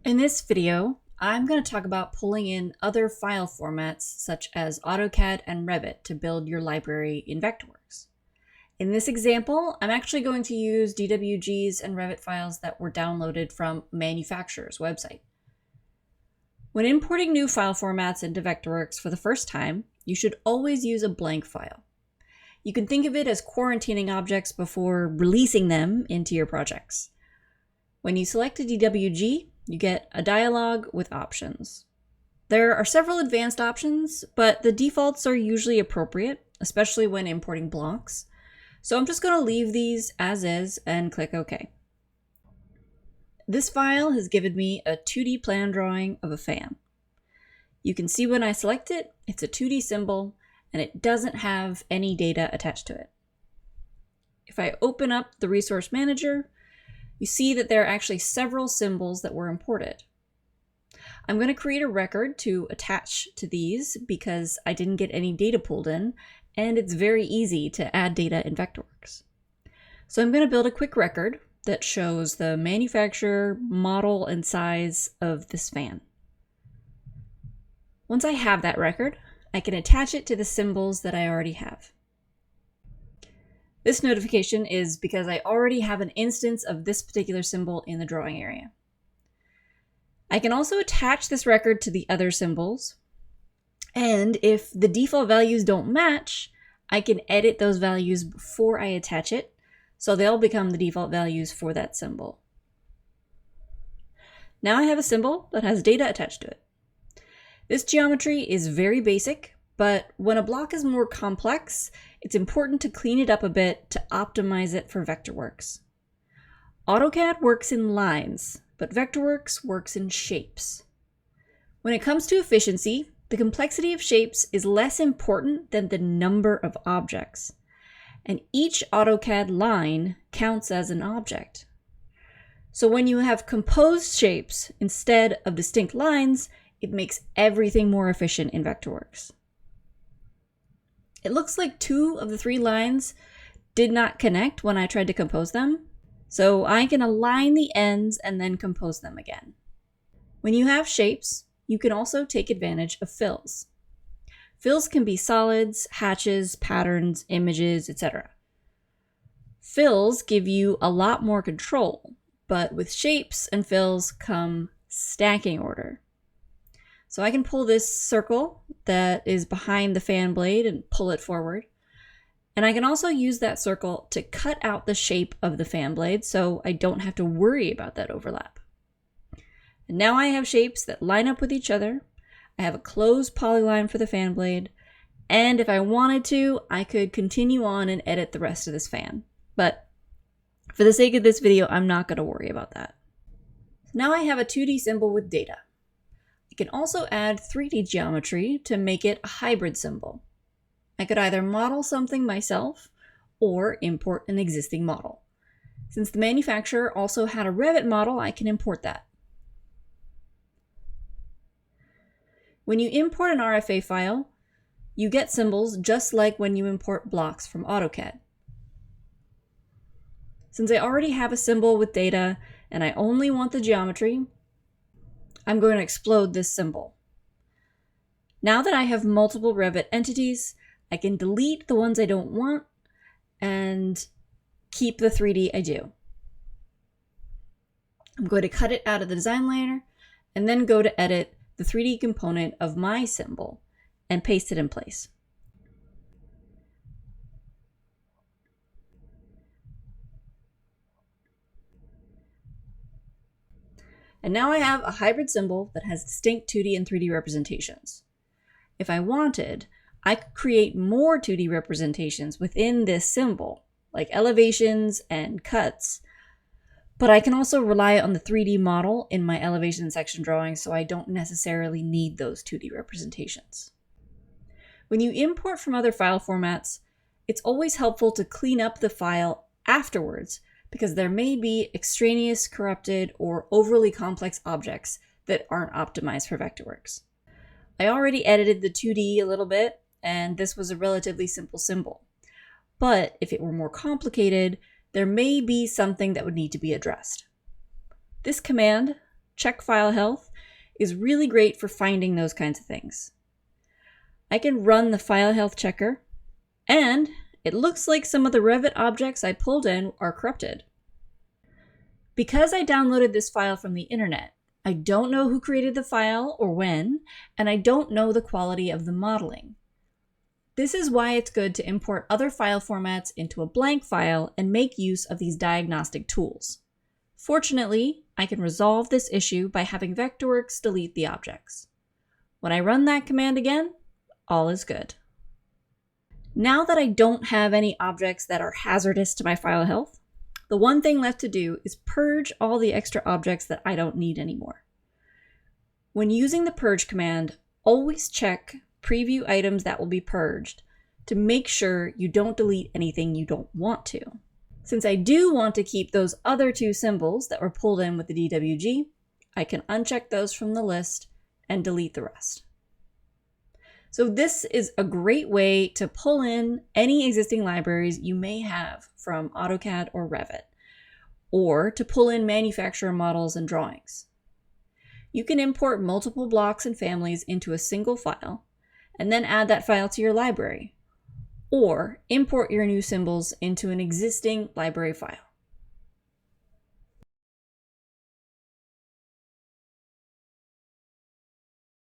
In this video, I'm going to talk about pulling in other file formats such as AutoCAD and Revit to build your library in Vectorworks. In this example, I'm actually going to use DWGs and Revit files that were downloaded from a manufacturer's website. When importing new file formats into Vectorworks for the first time, you should always use a blank file. You can think of it as quarantining objects before releasing them into your projects. When you select a DWG, you get a dialog with options. There are several advanced options, but the defaults are usually appropriate, especially when importing blocks. So I'm just going to leave these as is and click OK. This file has given me a 2D plan drawing of a fan. You can see when I select it, it's a 2D symbol, and it doesn't have any data attached to it. If I open up the Resource Manager, you see that there are actually several symbols that were imported. I'm going to create a record to attach to these because I didn't get any data pulled in, and it's very easy to add data in Vectorworks. So I'm going to build a quick record that shows the manufacturer, model, and size of this fan. Once I have that record, I can attach it to the symbols that I already have. This notification is because I already have an instance of this particular symbol in the drawing area. I can also attach this record to the other symbols, and if the default values don't match, I can edit those values before I attach it, so they'll become the default values for that symbol. Now I have a symbol that has data attached to it. This geometry is very basic, but when a block is more complex, it's important to clean it up a bit to optimize it for Vectorworks. AutoCAD works in lines, but Vectorworks works in shapes. When it comes to efficiency, the complexity of shapes is less important than the number of objects, and each AutoCAD line counts as an object. So when you have composed shapes instead of distinct lines, it makes everything more efficient in Vectorworks. It looks like 2 of the 3 lines did not connect when I tried to compose them, so I can align the ends and then compose them again. When you have shapes, you can also take advantage of fills. Fills can be solids, hatches, patterns, images, etc. Fills give you a lot more control, but with shapes and fills come stacking order. So I can pull this circle that is behind the fan blade and pull it forward. And I can also use that circle to cut out the shape of the fan blade so I don't have to worry about that overlap. And now I have shapes that line up with each other. I have a closed polyline for the fan blade. And if I wanted to, I could continue on and edit the rest of this fan. But for the sake of this video, I'm not going to worry about that. Now I have a 2D symbol with data. I can also add 3D geometry to make it a hybrid symbol. I could either model something myself or import an existing model. Since the manufacturer also had a Revit model, I can import that. When you import an RFA file, you get symbols just like when you import blocks from AutoCAD. Since I already have a symbol with data and I only want the geometry, I'm going to explode this symbol. Now that I have multiple Revit entities, I can delete the ones I don't want and keep the 3D I do. I'm going to cut it out of the design layer and then go to edit the 3D component of my symbol and paste it in place. And now I have a hybrid symbol that has distinct 2D and 3D representations. If I wanted, I could create more 2D representations within this symbol, like elevations and cuts, but I can also rely on the 3D model in my elevation section drawing, so I don't necessarily need those 2D representations. When you import from other file formats, it's always helpful to clean up the file afterwards, because there may be extraneous, corrupted, or overly complex objects that aren't optimized for Vectorworks. I already edited the 2D a little bit, and this was a relatively simple symbol. But if it were more complicated, there may be something that would need to be addressed. This command, check file health is really great for finding those kinds of things. I can run the file health checker, and it looks like some of the Revit objects I pulled in are corrupted. Because I downloaded this file from the internet, I don't know who created the file or when, and I don't know the quality of the modeling. This is why it's good to import other file formats into a blank file and make use of these diagnostic tools. Fortunately, I can resolve this issue by having Vectorworks delete the objects. When I run that command again, all is good. Now that I don't have any objects that are hazardous to my file health, the one thing left to do is purge all the extra objects that I don't need anymore. When using the purge command, always check preview items that will be purged to make sure you don't delete anything you don't want to. Since I do want to keep those other two symbols that were pulled in with the DWG, I can uncheck those from the list and delete the rest. So this is a great way to pull in any existing libraries you may have from AutoCAD or Revit, or to pull in manufacturer models and drawings. You can import multiple blocks and families into a single file, and then add that file to your library, or import your new symbols into an existing library file.